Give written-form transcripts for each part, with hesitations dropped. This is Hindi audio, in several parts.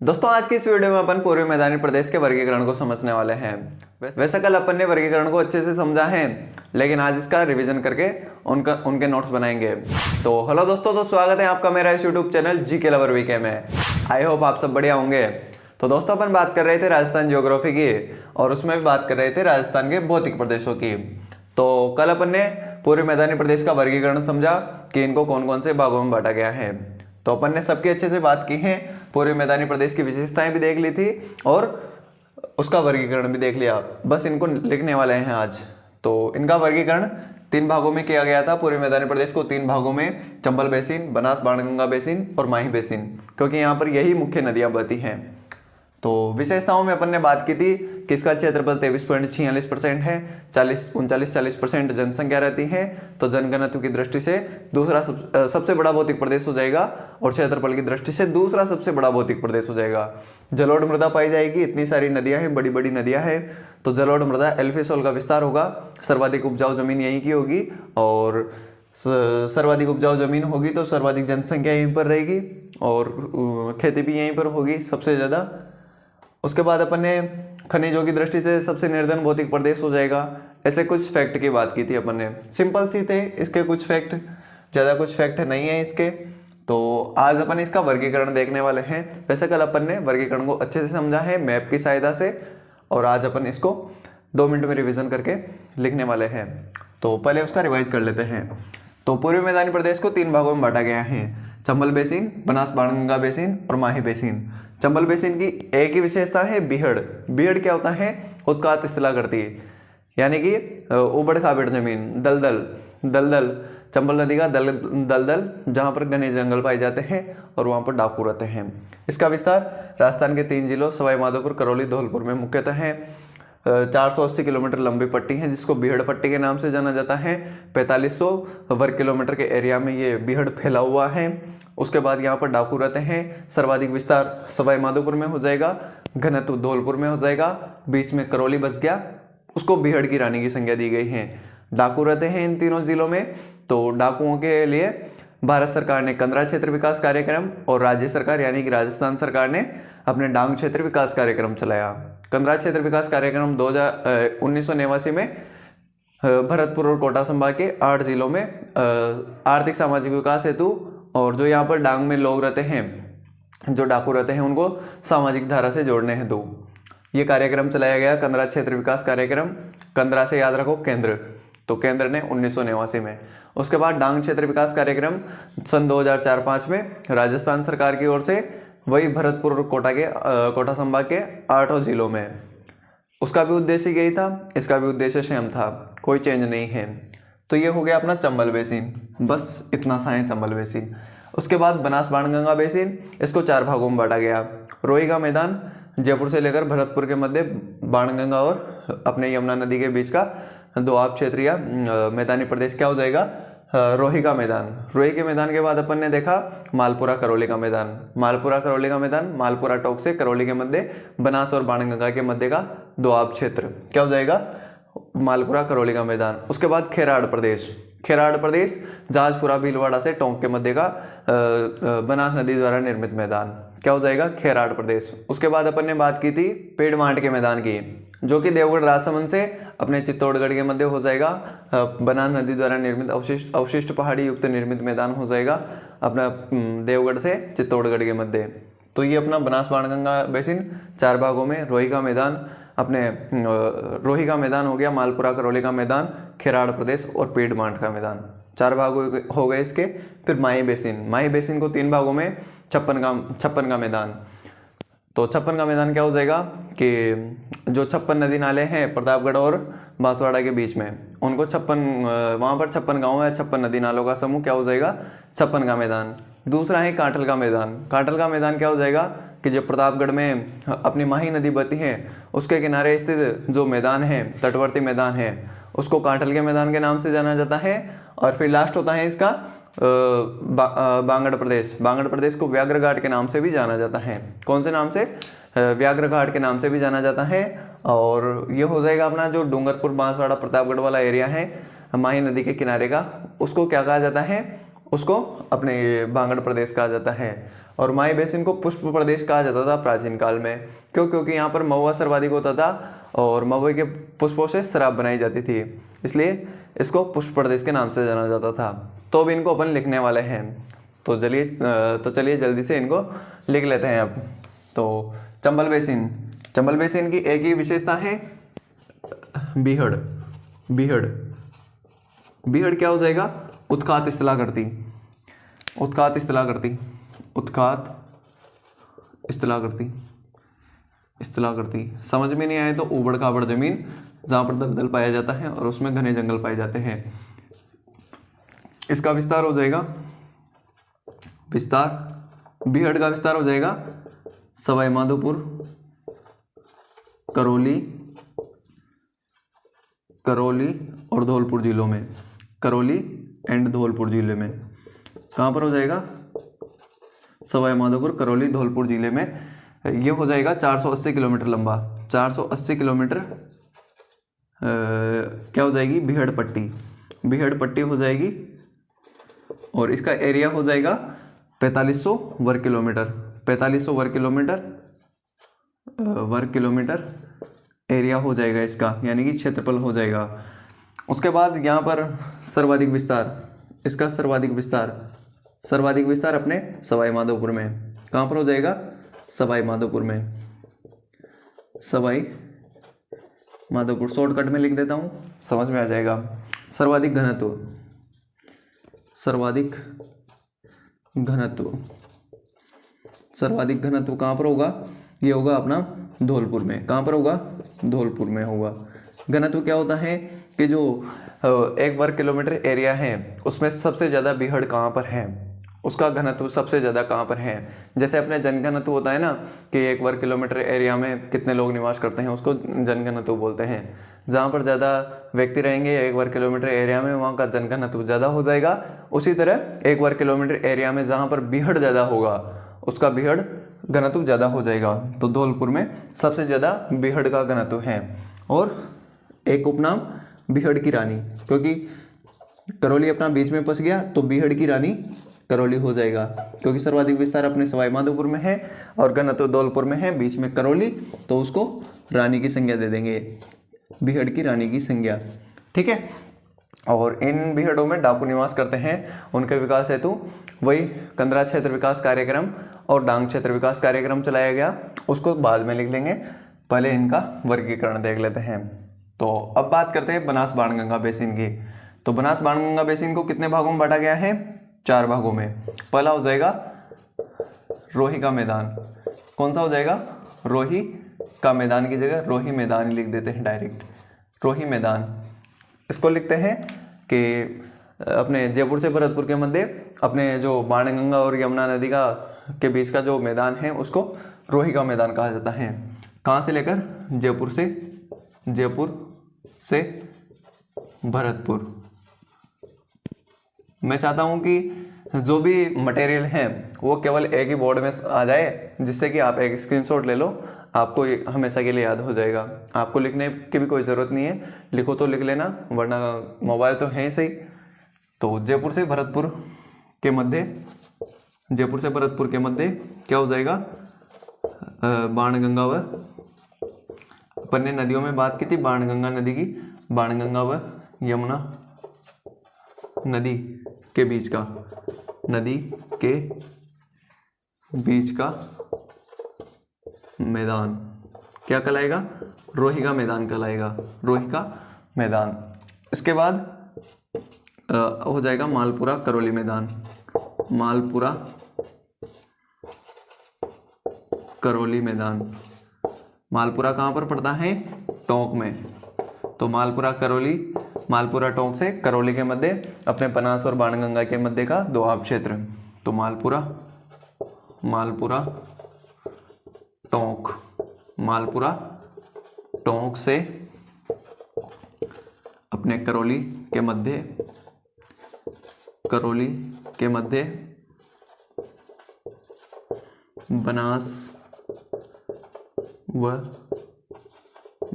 दोस्तों आज की इस वीडियो में अपन पूर्वी मैदानी प्रदेश के वर्गीकरण को समझने वाले हैं। वैसे कल अपन ने वर्गीकरण को अच्छे से समझा है, लेकिन आज इसका रिवीजन करके उनके नोट्स बनाएंगे। तो हेलो दोस्तों, तो स्वागत है आपका मेरा इस YouTube channel GK lover VK में। आई होप आप सब बढ़िया होंगे। तो दोस्तों अपन बात कर रहे थे राजस्थान ज्योग्राफी की, और उसमें भी बात कर रहे थे राजस्थान के भौतिक प्रदेशों की। तो कल अपन ने पूर्वी मैदानी प्रदेश का वर्गीकरण समझा कि इनको कौन कौन से भागों में बांटा गया है। तो अपन ने सबकी अच्छे से बात की है, पूर्वी मैदानी प्रदेश की विशेषताएं भी देख ली थी और उसका वर्गीकरण भी देख लिया। बस इनको लिखने वाले हैं आज। तो इनका वर्गीकरण 3 भागों में किया गया था। पूर्वी मैदानी प्रदेश को 3 भागों में, चंबल बेसिन, बनास बाणगंगा बेसिन और माही बेसिन, क्योंकि यहाँ पर यही मुख्य नदियां बहती हैं। तो विशेषताओं में अपन ने बात की थी कि इसका क्षेत्रफल 23.46% है, 39-40% जनसंख्या रहती है। तो जनघनत्व की दृष्टि से दूसरा सबसे बड़ा भौतिक प्रदेश हो जाएगा, और क्षेत्रफल की दृष्टि से दूसरा सबसे बड़ा भौतिक प्रदेश हो जाएगा। जलोढ़ मृदा पाई जाएगी, इतनी सारी नदियां हैं, बड़ी बड़ी नदियां हैं। तो जलोढ़ मृदा एल्फिसोल का विस्तार होगा। सर्वाधिक उपजाऊ जमीन यहीं की होगी, और सर्वाधिक उपजाऊ जमीन होगी तो सर्वाधिक जनसंख्या यहीं पर रहेगी, और खेती भी यहीं पर होगी सबसे ज़्यादा। उसके बाद अपन ने खनिजों की दृष्टि से सबसे निर्धन भौतिक प्रदेश हो जाएगा। ऐसे कुछ फैक्ट की बात की थी अपन ने, सिंपल सी थे इसके कुछ फैक्ट, ज़्यादा कुछ फैक्ट नहीं है इसके। तो आज अपन इसका वर्गीकरण देखने वाले हैं। वैसे कल अपन ने वर्गीकरण को अच्छे से समझा है मैप की सहायता से, और आज अपन इसको 2 मिनट में रिवीजन करके लिखने वाले हैं। तो पहले उसका रिवाइज कर लेते हैं। तो पूर्वी मैदानी प्रदेश को 3 भागों में बांटा गया है, चंबल बेसिन, बनास बाणगंगा बेसिन और माही बेसिन। चंबल बेसिन की एक ही विशेषता है बीहड़। बीहड़ क्या होता है? उत्कात शिला करती है, यानी कि उबड़ खाबड़ जमीन, दलदल। चंबल नदी का दलदल जहाँ पर घने जंगल पाए जाते हैं और वहाँ पर डाकू रहते हैं। इसका विस्तार राजस्थान के 3 जिलों सवाई माधोपुर, करौली, धौलपुर में मुख्यतः है। 480 किलोमीटर लंबी पट्टी है, जिसको बीहड़ पट्टी के नाम से जाना जाता है। 4500 वर्ग किलोमीटर के एरिया में ये बीहड़ फैला हुआ है। उसके बाद यहाँ पर डाकू रहते हैं। सर्वाधिक विस्तार सवाई माधोपुर में हो जाएगा, घनत्व धौलपुर में हो जाएगा, बीच में करौली बच गया, उसको बीहड़ की रानी की संज्ञा दी गई है। डाकू रहते हैं इन तीनों जिलों में। तो डाकुओं के लिए भारत सरकार ने कंदरा क्षेत्र विकास कार्यक्रम, और राज्य सरकार यानी कि राजस्थान सरकार ने अपने डांग क्षेत्र विकास कार्यक्रम चलाया। कंदरा क्षेत्र विकास कार्यक्रम 1989 में भरतपुर और कोटा संभाग के 8 जिलों में आर्थिक सामाजिक विकास हेतु, और जो यहाँ पर डांग में लोग रहते हैं, जो डाकू रहते हैं, उनको सामाजिक धारा से जोड़ने हेतु ये कार्यक्रम चलाया गया, कंदरा क्षेत्र विकास कार्यक्रम। कंदरा से याद रखो केंद्र, तो केंद्र ने 1989 में। उसके बाद डांग क्षेत्र विकास कार्यक्रम सन 2004-05 में राजस्थान सरकार की ओर से, वही भरतपुर और कोटा संभाग के 8 जिलों में। उसका भी उद्देश्य यही था, इसका भी उद्देश्य सेम था, कोई चेंज नहीं है। तो ये हो गया अपना चंबल बेसिन, बस इतना सा है चंबल बेसिन। उसके बाद बनास बाणगंगा बेसिन, इसको 4 भागों में बांटा गया। रोही का मैदान जयपुर से लेकर भरतपुर के मध्य बाणगंगा और अपने यमुना नदी के बीच का दोआब क्षेत्रीय मैदानी प्रदेश क्या हो जाएगा? रोही का मैदान। रोही के मैदान के बाद अपन ने देखा मालपुरा करौली का मैदान। मालपुरा करौली का मैदान, मालपुरा टोक से करौली के मध्य बनास और बाणगंगा के मध्य का दोआब क्षेत्र क्या हो जाएगा? मालपुरा करौली का मैदान। उसके बाद खेराड़ प्रदेश। खेराड़ प्रदेश जहाजपुरा भीलवाड़ा से टोंक के मध्य का बनास नदी द्वारा निर्मित मैदान क्या हो जाएगा? खेराड़ प्रदेश। उसके बाद अपन ने बात की थी पेड़मांट के मैदान की, जो कि देवगढ़ राजसमंद से अपने चित्तौड़गढ़ के मध्य हो जाएगा। बनास नदी द्वारा निर्मित अवशिष्ट पहाड़ी युक्त निर्मित मैदान हो जाएगा अपना देवगढ़ से चित्तौड़गढ़ के मध्य। तो ये अपना बनास बाणगंगा बेसिन 4 भागों में। रोही का मैदान, अपने रोही का मैदान हो गया, मालपुरा करौली का मैदान, खेराड़ प्रदेश और पेड़मांट का मैदान, 4 भाग हो गए इसके। फिर माही बेसिन। माही बेसिन को 3 भागों में, 56 का मैदान। तो 56 का मैदान क्या हो जाएगा कि जो 56 नदी नाले हैं प्रतापगढ़ और बांसवाड़ा के बीच में, उनको 56 वहाँ पर 56 गाँव है, 56 नदी नालों का समूह क्या हो जाएगा? 56 का मैदान। दूसरा है कांठल का मैदान। कांठल का मैदान क्या हो जाएगा कि जो प्रतापगढ़ में अपनी माही नदी बहती है, उसके किनारे स्थित जो मैदान है, तटवर्ती मैदान है, उसको कांठल के मैदान के नाम से जाना जाता है। और फिर लास्ट होता है इसका बांगड़ प्रदेश। बांगड़ प्रदेश को व्याघ्र घाट के नाम से भी जाना जाता है। कौन से नाम से? व्याघ्र घाट के नाम से भी जाना जाता है। और ये हो जाएगा अपना जो डूंगरपुर, बांसवाड़ा, प्रतापगढ़ वाला एरिया है माही नदी के किनारे का, उसको क्या कहा जाता है? उसको अपने बांगड़ प्रदेश कहा जाता है। और माई बेसिन को पुष्प प्रदेश कहा जाता था प्राचीन काल में। क्यों? क्योंकि यहाँ पर महुआ सर्वाधिक होता था और महुए के पुष्पों से शराब बनाई जाती थी, इसलिए इसको पुष्प प्रदेश के नाम से जाना जाता था। तो अब इनको अपन लिखने वाले हैं, तो चलिए जल्दी से इनको लिख लेते हैं अब। तो चंबल बेसिन, चंबल बेसिन की एक ही विशेषता है बीहड़। बीहड़ बीहड़ क्या हो जाएगा? उत्खात स्थलाकृति, उत्खात स्थलाकृति, उत्खात स्थलाकृति, स्थलाकृति। समझ में नहीं आए तो उबड़ खाबड़ जमीन जहाँ पर दलदल पाया जाता है और उसमें घने जंगल पाए जाते हैं। इसका विस्तार हो जाएगा, विस्तार बीहड़ का विस्तार हो जाएगा सवाई माधोपुर, करौली, करौली और धौलपुर जिलों में, करौली एंड धौलपुर जिले में। कहाँ पर हो जाएगा? सवाई माधोपुर, करौली, धौलपुर जिले में। ये हो जाएगा 480 किलोमीटर लंबा, 480 किलोमीटर क्या हो जाएगी? बीहड़ पट्टी, बीहड़ पट्टी हो जाएगी और इसका एरिया हो जाएगा 4500 वर्ग किलोमीटर, 4500 वर्ग किलोमीटर, वर्ग किलोमीटर एरिया हो जाएगा इसका, यानी कि क्षेत्रफल हो जाएगा। उसके बाद यहाँ पर सर्वाधिक विस्तार, इसका सर्वाधिक विस्तार, सर्वाधिक विस्तार अपने सवाई माधोपुर में। कहाँ पर हो जाएगा? सवाई माधोपुर में, सवाई माधोपुर। शॉर्टकट में लिख देता हूँ, समझ में आ जाएगा। सर्वाधिक घनत्व, सर्वाधिक घनत्व, सर्वाधिक घनत्व कहाँ पर होगा? ये होगा अपना धौलपुर में। कहाँ पर होगा? धौलपुर में होगा। घनत्व क्या होता है कि जो 1 वर्ग किलोमीटर एरिया है उसमें सबसे ज़्यादा बीहड़ कहाँ पर है, उसका घनत्व सबसे ज़्यादा कहाँ पर है। जैसे अपने जनघनत्व होता है ना कि 1 वर्ग किलोमीटर एरिया में कितने लोग निवास करते हैं, उसको जनघनत्व बोलते हैं। जहाँ पर ज़्यादा व्यक्ति रहेंगे 1 वर्ग किलोमीटर एरिया में, वहाँ का जनघनत्व ज़्यादा हो जाएगा। उसी तरह 1 वर्ग किलोमीटर एरिया में जहाँ पर बीहड़ ज़्यादा होगा उसका बीहड़ घनत्व ज़्यादा हो जाएगा। तो धौलपुर में सबसे ज़्यादा बीहड़ का घनत्व है। और एक उपनाम बीहड़ की रानी, क्योंकि करौली अपना बीच में फंस गया तो बीहड़ की रानी करौली हो जाएगा, क्योंकि सर्वाधिक विस्तार अपने सवाई माधोपुर में है और घनत्व धौलपुर में है, बीच में करौली, तो उसको रानी की संज्ञा दे देंगे, बीहड़ की रानी की संज्ञा। ठीक है। और इन बीहड़ों में डाकू निवास करते हैं। उनके विकास हेतु वही कंदरा क्षेत्र विकास कार्यक्रम और डांग क्षेत्र विकास कार्यक्रम चलाया गया, उसको बाद में लिख लेंगे, पहले इनका वर्गीकरण देख लेते हैं। तो अब बात करते हैं बनास बाणगंगा बेसिन की। तो बनास बाणगंगा बेसिन को कितने भागों में बांटा गया है? 4 भागों में। पहला हो जाएगा रोही का मैदान। कौन सा हो जाएगा? रोही का मैदान की जगह रोही मैदान ही लिख देते हैं डायरेक्ट, रोही मैदान। इसको लिखते हैं कि अपने जयपुर से भरतपुर के मध्य अपने जो बाणगंगा और यमुना नदी का के बीच का जो मैदान है उसको रोही का मैदान कहा जाता है। कहाँ से लेकर? जयपुर से भरतपुर। मैं चाहता हूँ कि जो भी मटेरियल है वो केवल एक ही बोर्ड में आ जाए, जिससे कि आप एक स्क्रीनशॉट ले लो, आपको ये हमेशा के लिए याद हो जाएगा। आपको लिखने की भी कोई ज़रूरत नहीं है, लिखो तो लिख लेना, वरना मोबाइल तो है ही सही। तो जयपुर से भरतपुर के मध्य, जयपुर से भरतपुर के मध्य क्या हो जाएगा? बाणगंगा व, अपन ने नदियों में बात की थी बाणगंगा नदी की, बाणगंगा व यमुना नदी के बीच का, नदी के बीच का मैदान क्या कहलाएगा? रोही का मैदान कहलाएगा, रोही का मैदान। इसके बाद हो जाएगा मालपुरा करौली मैदान, मालपुरा करौली मैदान। मालपुरा कहाँ पर पड़ता है? टोंक में। तो मालपुरा करौली, मालपुरा टोंक से करौली के मध्य अपने बनास और बाणगंगा के मध्य का दोआब क्षेत्र। तो मालपुरा, मालपुरा टोंक, मालपुरा टोंक से अपने करौली के मध्य, करौली के मध्य बनास व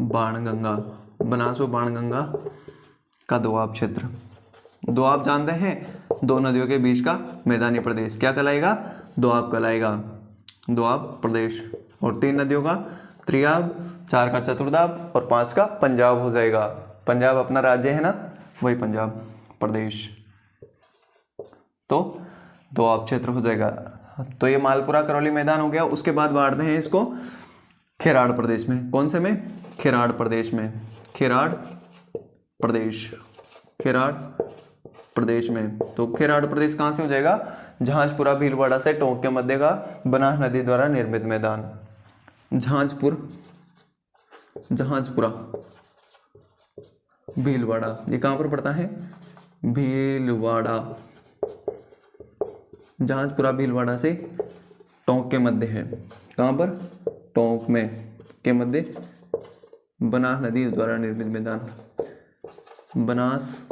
बाणगंगा, बनास व बाणगंगा का दोआब क्षेत्र। दोआब जानते हैं? दो नदियों के बीच का मैदानी प्रदेश क्या कहलाएगा? दोआब कहलाएगा, दोआब प्रदेश। और 3 नदियों का त्रियाब, 4 का चतुर्दाब और 5 का पंजाब हो जाएगा। पंजाब अपना राज्य है ना, वही पंजाब प्रदेश, तो दोआब क्षेत्र हो जाएगा। तो ये मालपुरा करौली मैदान हो गया। उसके बाद बांटते हैं इसको खेराड़ प्रदेश में। कौन से में? खेराड़ प्रदेश में। खेराड़ प्रदेश, खेराड़ प्रदेश में। तो खेराड़ प्रदेश कहाँ से हो जाएगा? जहाजपुरा भीलवाड़ा से टोंक के मध्य का बनास नदी द्वारा निर्मित मैदान। जहाजपुरा भीलवाड़ा, ये कहाँ पर पड़ता है? भीलवाड़ा, जहाजपुरा भीलवाड़ा से टोंक के मध्य है। कहाँ पर? टोंक में के मध्य बनास नदी द्वारा निर्मित मैदान, बनास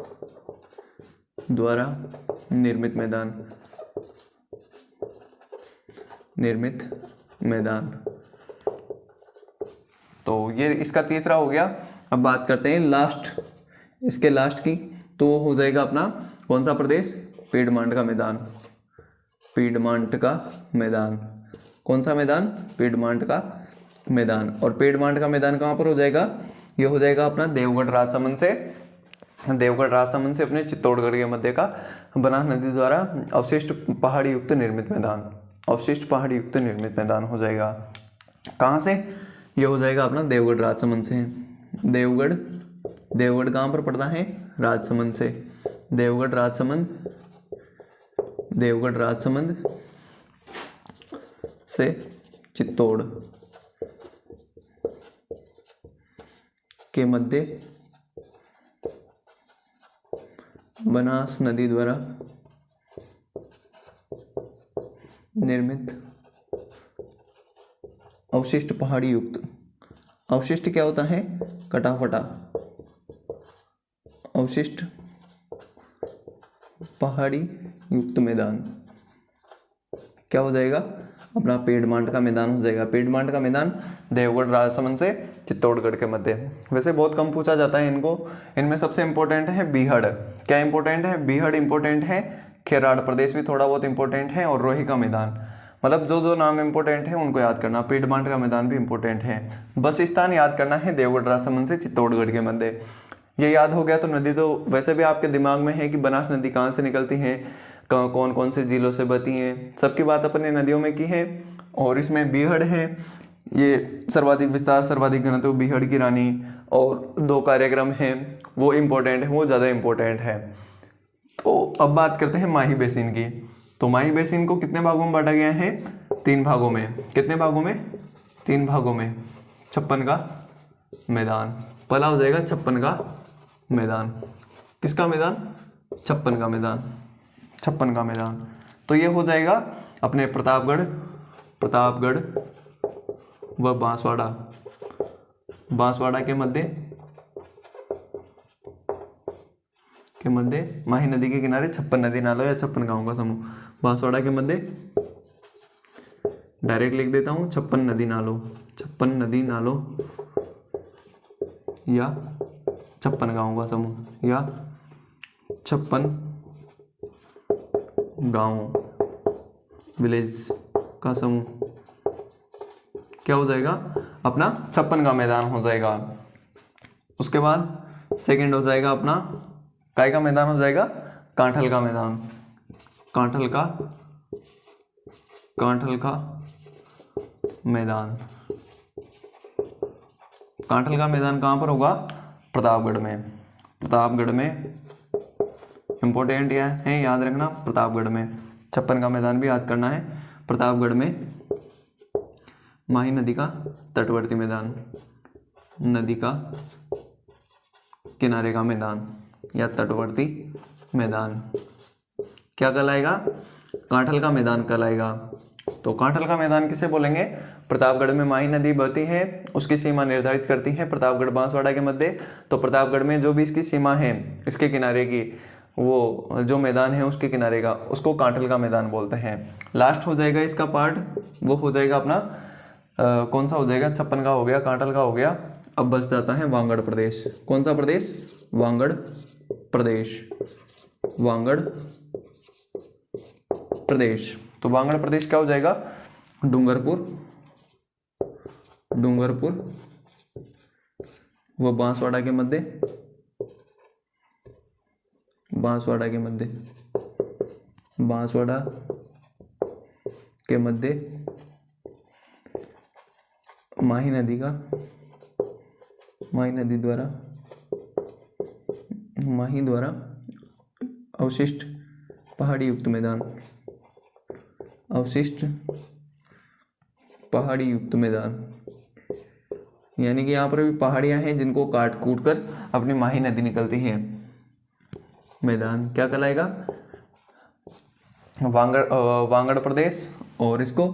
द्वारा निर्मित मैदान, निर्मित मैदान। तो ये इसका तीसरा हो गया। अब बात करते हैं लास्ट, इसके लास्ट की, तो वो हो जाएगा अपना कौन सा प्रदेश? पीडमांट का मैदान, पीडमांट का मैदान। कौन सा मैदान? पीडमांट का मैदान। और पीडमांट का मैदान कहाँ पर हो जाएगा? ये हो जाएगा अपना देवगढ़ राजसमंद से, देवगढ़ राजसमंद से अपने चित्तौड़गढ़ के मध्य का बनास नदी द्वारा अवशिष्ट पहाड़ी युक्त निर्मित मैदान, अवशिष्ट पहाड़ी युक्त निर्मित मैदान हो जाएगा। कहाँ से? ये हो जाएगा अपना देवगढ़ राजसमंद से। देवगढ़, देवगढ़ कहाँ पर पड़ता है? राजसमंद से। देवगढ़ राजसमंद, देवगढ़ राजसमंद से चित्तौड़ के मध्य बनास नदी द्वारा निर्मित अवशिष्ट पहाड़ी युक्त, अवशिष्ट क्या होता है? कटा फटा, अवशिष्ट पहाड़ी युक्त मैदान क्या हो जाएगा? अपना पीडमांट का मैदान हो जाएगा। पीडमांट का मैदान देवगढ़ राजसमंद से चित्तौड़गढ़ के मध्य। वैसे बहुत कम पूछा जाता है इनको। इनमें सबसे इंपॉर्टेंट है बीहड़। क्या इंपॉर्टेंट है? बीहड़ इंपॉर्टेंट है, खेराड़ प्रदेश भी थोड़ा बहुत इंपॉर्टेंट है, और रोही का मैदान। मतलब जो जो नाम इंपॉर्टेंट है उनको याद करना। पीडमांट का मैदान भी इंपॉर्टेंट है। बस स्थान याद करना है देवगढ़ राजसमंद से चित्तौड़गढ़ के मध्य। ये याद हो गया तो नदी तो वैसे भी आपके दिमाग में है कि बनास नदी कहाँ से निकलती है, कौन कौन से जिलों से बहती हैं, सबकी बात अपने नदियों में की है। और इसमें बीहड़ है, ये सर्वाधिक विस्तार, सर्वाधिक घनत्व, बीहड़ की रानी, और 2 कार्यक्रम हैं वो इम्पोर्टेंट है, वो ज़्यादा इम्पोर्टेंट है। तो अब बात करते हैं माही बेसिन की। तो माही बेसिन को कितने भागों में बांटा गया है? 3 भागों में। कितने भागों में? 3 भागों में। 56 का मैदान, पहला हो जाएगा 56 का मैदान। किसका मैदान? 56 का मैदान, 56 का मैदान। तो ये हो जाएगा अपने प्रतापगढ़, प्रतापगढ़ व बांसवाड़ा, बांसवाड़ा के मध्य माही नदी के किनारे 56 नदी नालों या 56 गांवों का समूह। बांसवाड़ा के मध्य डायरेक्ट लिख देता हूँ 56 नदी नालों, 56 नदी नालों या 56 गांवों का समूह, या 56 गांव, विलेज का समूह। क्या हो जाएगा? अपना 56 का मैदान हो जाएगा। उसके बाद सेकंड हो जाएगा अपना काय का मैदान हो जाएगा? कांठल का मैदान, कांठल का मैदान। कांठल का मैदान कहाँ पर होगा? प्रतापगढ़ में। प्रतापगढ़ में इंपॉर्टेंट है, याद रखना। प्रतापगढ़ में 56 का मैदान भी याद करना है। प्रतापगढ़ में माही नदी का तटवर्ती मैदान, नदी का किनारे का मैदान या तटवर्ती मैदान क्या कहलाएगा? कांठल का मैदान कहलाएगा। तो कांठल का मैदान किसे बोलेंगे? प्रतापगढ़ में माही नदी बहती है, उसकी सीमा निर्धारित करती है प्रतापगढ़ बांसवाड़ा के मध्य। तो प्रतापगढ़ में जो भी इसकी सीमा है, इसके किनारे की, वो जो मैदान है उसके किनारे का, उसको कांठल का मैदान बोलते हैं। लास्ट हो जाएगा इसका पार्ट, वो हो जाएगा अपना कौन सा हो जाएगा? 56 का हो गया, कांठल का हो गया। अब बच जाता है वांगड़ प्रदेश। कौन सा प्रदेश? वांगड़ प्रदेश, वांगड़ प्रदेश। तो वागड़ प्रदेश क्या हो जाएगा? डूंगरपुर, डूंगरपुर व बांसवाड़ा के मध्य, बांसवाड़ा के मध्य, बांसवाड़ा के मध्य माही नदी का, माही नदी द्वारा, माही द्वारा अवशिष्ट पहाड़ी युक्त मैदान, अवशिष्ट पहाड़ी युक्त मैदान, यानी कि यहाँ पर भी पहाड़ियाँ हैं जिनको काट कूट कर अपनी माही नदी निकलती हैं। मैदान क्या कहलाएगा? वागड़ प्रदेश, और इसको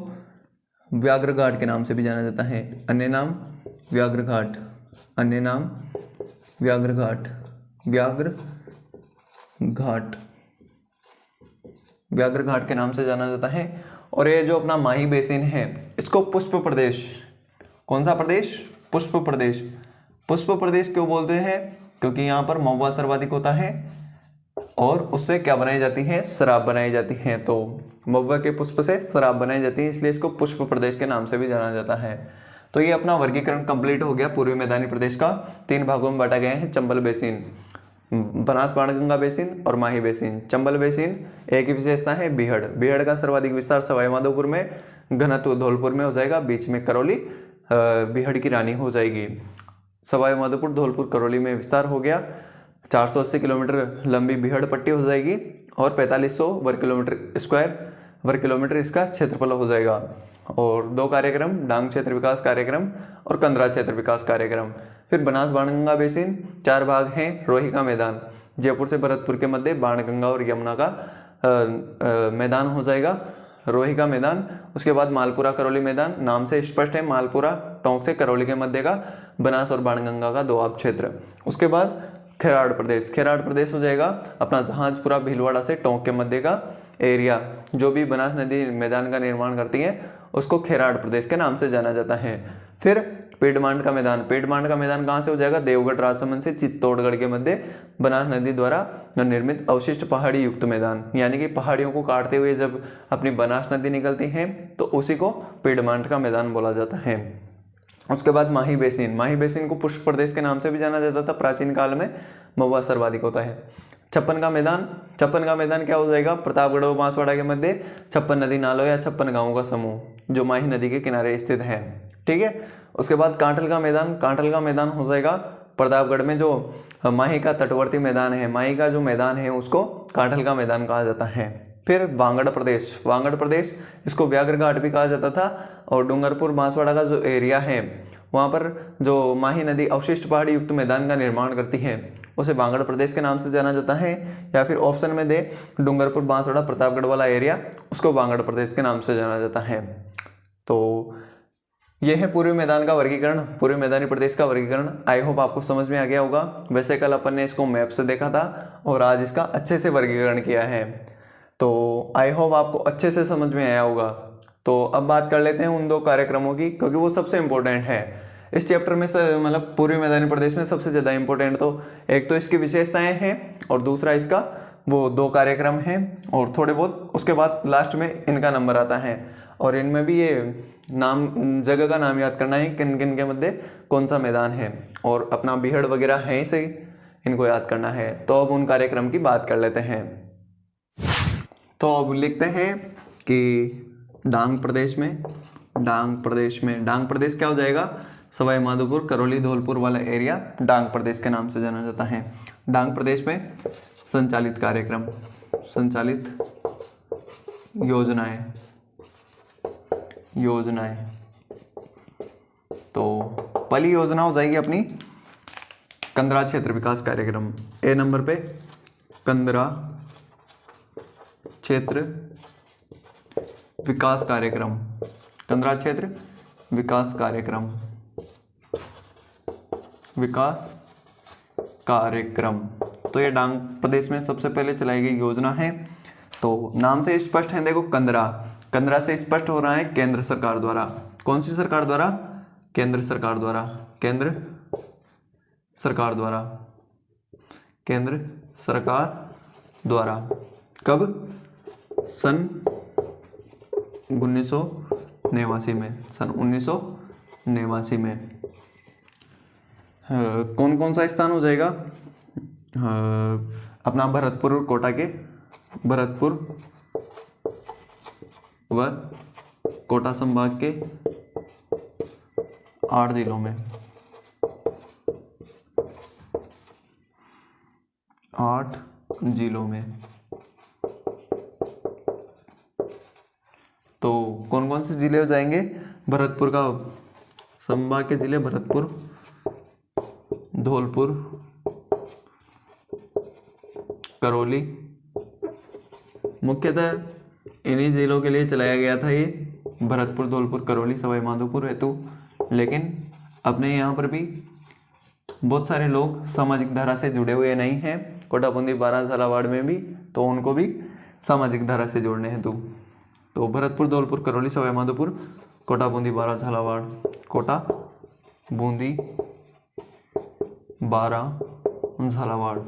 व्याघ्र घाट के नाम से भी जाना जाता है। अन्य नाम व्याघ्र घाट, अन्य नाम व्याघ्र घाट, व्याघ्र घाट, व्याघ्र घाट के नाम से जाना जाता है। और ये जो अपना माही बेसिन है इसको पुष्प प्रदेश, कौन सा प्रदेश? पुष्प प्रदेश। पुष्प प्रदेश क्यों बोलते हैं? क्योंकि यहाँ पर महुआ सर्वाधिक होता है और उससे क्या बनाई जाती है? शराब बनाई जाती है। तो महुआ के पुष्प से शराब बनाई जाती है, इसलिए इसको पुष्प प्रदेश के नाम से भी जाना जाता है। तो ये अपना वर्गीकरण कंप्लीट हो गया पूर्वी मैदानी प्रदेश का। 3 भागों में बांटा गया है। चंबल बेसिन, बनास बाणगंगा बेसिन और माही बेसिन। चंबल बेसिन एक ही विशेषता है बीहड़, बीहड़ का सर्वाधिक विस्तार सवाई माधोपुर में, घनत्व धौलपुर में हो जाएगा, बीच में करौली बीहड़ की रानी हो जाएगी। सवाई माधोपुर, धौलपुर, करौली में विस्तार हो गया। 480 किलोमीटर लंबी बीहड़ पट्टी हो जाएगी और 4500 वर्ग किलोमीटर इसका क्षेत्रफल हो जाएगा। और 2 कार्यक्रम, डांग क्षेत्र विकास कार्यक्रम और कंदरा क्षेत्र विकास कार्यक्रम। फिर बनास बाणगंगा बेसिन 4 भाग हैं। रोही का मैदान, जयपुर से भरतपुर के मध्य बाणगंगा और यमुना का मैदान हो जाएगा, रोही का मैदान। उसके बाद मालपुरा करौली मैदान, नाम से स्पष्ट है, मालपुरा टोंक से करौली के मध्य का बनास और बाणगंगा का दोआब क्षेत्र। उसके बाद खेराड़ प्रदेश, खेराड़ प्रदेश हो जाएगा अपना जहाजपुरा भीलवाड़ा से टोंक के मध्य का एरिया। जो भी बनास नदी मैदान का निर्माण करती है उसको खेराड़ प्रदेश के नाम से जाना जाता है। फिर पेडमांड का मैदान, पेडमांड का मैदान कहाँ से हो जाएगा? देवगढ़ राजसमंद से चित्तौड़गढ़ के मध्य बनास नदी द्वारा निर्मित अवशिष्ट पहाड़ी युक्त मैदान, यानी कि पहाड़ियों को काटते हुए जब अपनी बनास नदी निकलती है तो उसी को पेडमांड का मैदान बोला जाता है। उसके बाद माही बेसिन, माही बेसिन को पुष्प प्रदेश के नाम से भी जाना जाता था। प्राचीन काल में महुआ सर्वाधिक होता है। छप्पन का मैदान, छप्पन का मैदान क्या हो जाएगा? प्रतापगढ़ और बांसवाड़ा के मध्य 56 नदी नालों या 56 गांवों का समूह जो माही नदी के किनारे स्थित है। ठीक है। उसके बाद कांठल का मैदान, कांठल का मैदान हो जाएगा प्रतापगढ़ में जो माही का तटवर्ती मैदान है, माही का जो मैदान है उसको कांठल का मैदान कहा जाता है। फिर वागड़ प्रदेश, वागड़ प्रदेश इसको व्याघ्र घाट भी कहा जाता था। और डूंगरपुर बांसवाड़ा का जो एरिया है वहाँ पर जो माही नदी अवशिष्ट पहाड़ी युक्त मैदान का निर्माण करती है उसे वागड़ प्रदेश के नाम से जाना जाता है। या फिर ऑप्शन में दे डूंगरपुर बांसवाड़ा प्रतापगढ़ वाला एरिया, उसको वागड़ प्रदेश के नाम से जाना जाता है। तो यह है पूर्वी मैदान का वर्गीकरण, पूर्वी मैदानी प्रदेश का वर्गीकरण। आई होप आपको समझ में आ गया होगा। वैसे कल अपन ने इसको मैप से देखा था और आज इसका अच्छे से वर्गीकरण किया है, तो आई होप आपको अच्छे से समझ में आया होगा। तो अब बात कर लेते हैं उन 2 कार्यक्रमों की, क्योंकि वो सबसे इम्पोर्टेंट है इस चैप्टर में। मतलब पूर्वी मैदानी प्रदेश में सबसे ज़्यादा इम्पोर्टेंट तो एक तो इसकी विशेषताएं हैं और दूसरा इसका वो 2 कार्यक्रम हैं और थोड़े बहुत उसके बाद लास्ट में इनका नंबर आता है। और इनमें भी ये नाम, जगह का नाम याद करना है, किन किन के मध्य कौन सा मैदान है, और अपना बीहड़ वगैरह है ही सही, इनको याद करना है। तो अब उन कार्यक्रम की बात कर लेते हैं। तो अब लिखते हैं कि डांग प्रदेश में, डांग प्रदेश क्या हो जाएगा? सवाई माधोपुर, करौली, धौलपुर वाला एरिया डांग प्रदेश के नाम से जाना जाता है। डांग प्रदेश में संचालित कार्यक्रम, संचालित योजनाएं, तो पहली योजना हो जाएगी अपनी कंदरा क्षेत्र विकास कार्यक्रम। ए नंबर पे कंदरा क्षेत्र विकास कार्यक्रम, कंदरा क्षेत्र विकास कार्यक्रम, विकास कार्यक्रम। तो ये डांग प्रदेश में सबसे पहले चलाई गई योजना है। तो नाम से स्पष्ट है, देखो कंदरा, कंदरा से स्पष्ट हो रहा है केंद्र सरकार द्वारा। कौन सी सरकार द्वारा? केंद्र सरकार द्वारा, केंद्र सरकार द्वारा, केंद्र सरकार द्वारा। कब? सन 1989 में, सन 1989 में। कौन कौन सा स्थान हो जाएगा? अपना भरतपुर और कोटा के, भरतपुर व कोटा संभाग के 8 जिलों में, 8 जिलों में। तो कौन कौन से जिले हो जाएंगे? भरतपुर का संभाग के जिले भरतपुर, धौलपुर, करौली। मुख्यतः इन्हीं जिलों के लिए चलाया गया था ये, भरतपुर, धौलपुर, करौली, सवाई माधोपुर हेतु। लेकिन अपने यहाँ पर भी बहुत सारे लोग सामाजिक धारा से जुड़े हुए नहीं हैं, कोटा बूंदी बारां झालावाड़ में भी, तो उनको भी सामाजिक धारा से जोड़ने हेतु। तो भरतपुर, धौलपुर, करौली, सवाई माधोपुर, कोटा बूंदी बारां झालावाड़, कोटा बूंदी बारां झालावाड़,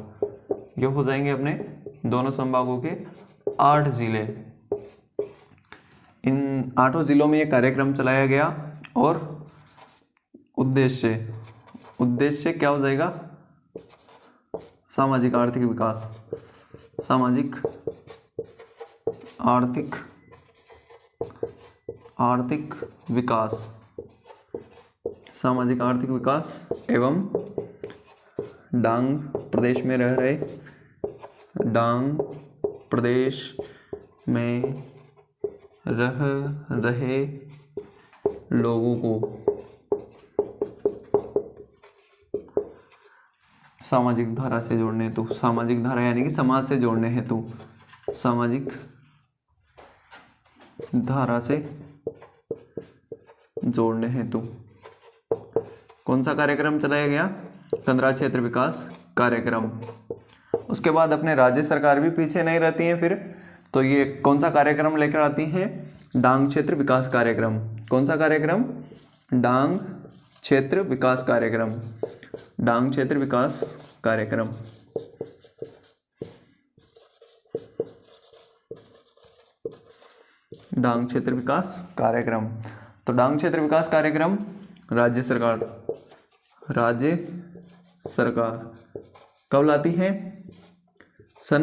ये हो जाएंगे अपने दोनों संभागों के 8 जिले। इन 8 जिलों में ये कार्यक्रम चलाया गया और उद्देश्य क्या हो जाएगा? सामाजिक आर्थिक विकास, सामाजिक आर्थिक विकास, सामाजिक आर्थिक विकास एवं डांग प्रदेश में रह रहे, डांग प्रदेश में रह रहे लोगों को सामाजिक धारा से जोड़ने हेतु, सामाजिक धारा यानी कि समाज से जोड़ने हेतु, सामाजिक धारा से जोड़ने हेतु कौन सा कार्यक्रम चलाया गया? कंदरा क्षेत्र विकास कार्यक्रम। उसके बाद अपने राज्य सरकार भी पीछे नहीं रहती है फिर, तो ये कौन सा कार्यक्रम लेकर आती है? डांग क्षेत्र विकास कार्यक्रम। कौन सा कार्यक्रम? डांग क्षेत्र विकास कार्यक्रम, डांग क्षेत्र विकास कार्यक्रम। डांग क्षेत्र विकास कार्यक्रम। तो डांग क्षेत्र विकास कार्यक्रम राज्य सरकार कब लाती है? सन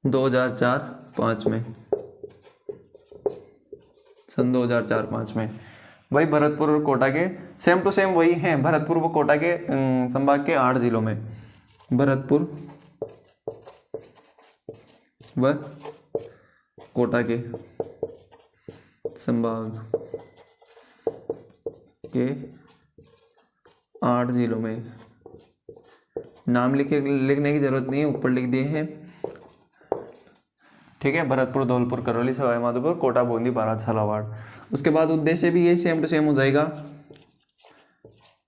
2004-05 में, सन 2004-05 में। वही भरतपुर और कोटा के सेम टू सेम वही हैं, भरतपुर व कोटा के संभाग के 8 जिलों में, भरतपुर व कोटा के संभाग के 8 जिलों में। नाम लिखने की जरूरत नहीं है, ऊपर लिख दिए हैं, ठीक है। भरतपुर, धौलपुर, करौली, सवाई माधोपुर, कोटा बूंदी बारां झालावाड़। उसके बाद उद्देश्य भी यही सेम टू सेम हो जाएगा।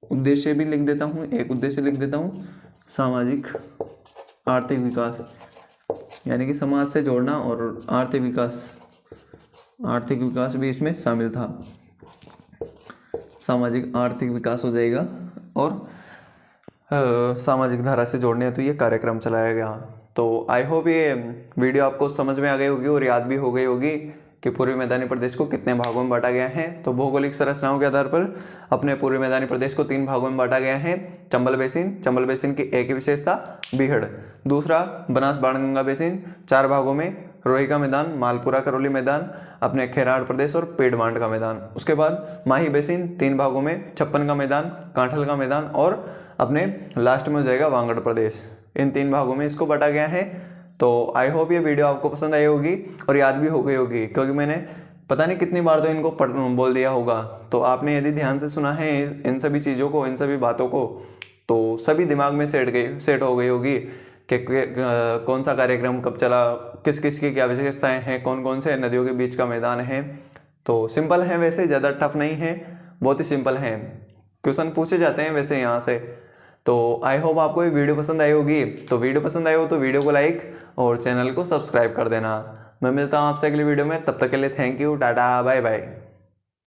उद्देश्य भी लिख देता हूँ, एक उद्देश्य लिख देता हूँ, सामाजिक आर्थिक विकास, यानी कि समाज से जोड़ना, और आर्थिक विकास भी इसमें शामिल था। सामाजिक आर्थिक विकास हो जाएगा और सामाजिक धारा से जोड़ने हेतु ये कार्यक्रम चलाया गया। तो आई होप ये वीडियो आपको समझ में आ गई होगी और याद भी हो गई होगी कि पूर्वी मैदानी प्रदेश को कितने भागों में बांटा गया है। तो भौगोलिक संरचनाओं के आधार पर अपने पूर्वी मैदानी प्रदेश को 3 भागों में बांटा गया है। चंबल बेसिन की एक ही विशेषता बीहड़, दूसरा बनास बाणगंगा बेसिन 4 भागों में, रोही का मैदान, मालपुरा करौली मैदान, अपने खेराड़ प्रदेश और पेड़मांड का मैदान। उसके बाद माही बेसिन 3 भागों में, 56 का मैदान, कांठल का मैदान और अपने लास्ट में हो जाएगा वागड़ प्रदेश। इन 3 भागों में इसको बांटा गया है। तो आई होप ये वीडियो आपको पसंद आई होगी और याद भी हो गई होगी, क्योंकि मैंने पता नहीं कितनी बार तो इनको बोल दिया होगा। तो आपने यदि ध्यान से सुना है इन सभी चीज़ों को, इन सभी बातों को, तो सभी दिमाग में सेट हो गई होगी कि कौन सा कार्यक्रम कब चला, किस किस की क्या विशेषताएं हैं, कौन कौन से नदियों के बीच का मैदान है। तो सिंपल है, वैसे ज़्यादा टफ नहीं है, बहुत ही सिंपल है। क्वेश्चन पूछे जाते हैं वैसे यहाँ से। तो आई होप आपको ये वीडियो पसंद आई होगी। तो वीडियो पसंद आई हो तो वीडियो को लाइक और चैनल को सब्सक्राइब कर देना। मैं मिलता हूँ आपसे अगली वीडियो में, तब तक के लिए thank you, tata, bye bye.